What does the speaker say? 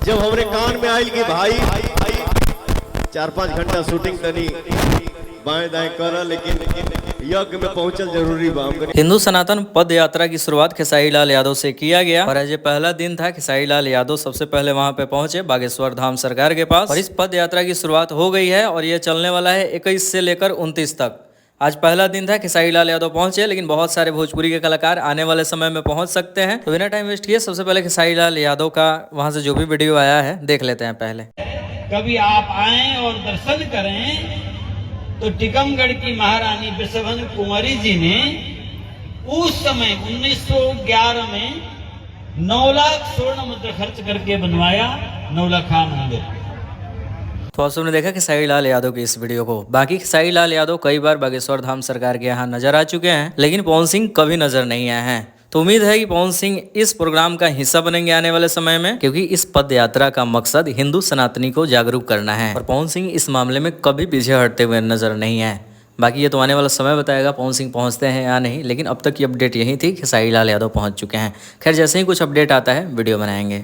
जब हमरे कान में आयल कि भाई 4-5 घंटा शूटिंग करी बाएं दाएं कर, लेकिन यज्ञ में पहुंचल जरूरी बा। हिंदू सनातन पद यात्रा की शुरुआत खेसारी लाल यादव से किया गया और आज ये पहला दिन था। खेसारी लाल यादव सबसे पहले वहां पे पहुंचे बागेश्वर धाम सरकार के पास और इस पद यात्रा की शुरुआत हो गई है और ये चलने वाला है 21 से लेकर 29 तक। आज पहला दिन था, खेसारी लाल यादव पहुंचे, लेकिन बहुत सारे भोजपुरी के कलाकार आने वाले समय में पहुंच सकते हैं। तो बिना टाइम वेस्ट किए सबसे पहले खेसारी लाल यादव का वहां से जो भी वीडियो आया है देख लेते हैं। पहले कभी आप आएं और दर्शन करें तो टिकमगढ़ की महारानी वृषभन कुंवरी जी ने उस समय 1911 में 9 लाख स्वर्ण मुद्रा खर्च करके बनवाया नौलखा मंदिर। तो आप सबने देखा खेसारी लाल यादव की इस वीडियो को। बाकी खेसारी लाल यादव कई बार बागेश्वर धाम सरकार के यहाँ नजर आ चुके हैं, लेकिन पवन सिंह कभी नजर नहीं आए हैं। तो उम्मीद है कि पवन सिंह इस प्रोग्राम का हिस्सा बनेंगे आने वाले समय में, क्योंकि इस पद यात्रा का मकसद हिंदू सनातनी को जागरूक करना है और पवन सिंह इस मामले में कभी पीछे हटते हुए नजर नहीं है। बाकी ये तो आने वाला समय बताएगा पवन सिंह पहुंचते हैं या नहीं, लेकिन अब तक की अपडेट यही थी, खेसारी लाल यादव पहुंच चुके हैं। खैर जैसे ही कुछ अपडेट आता है वीडियो बनाएंगे।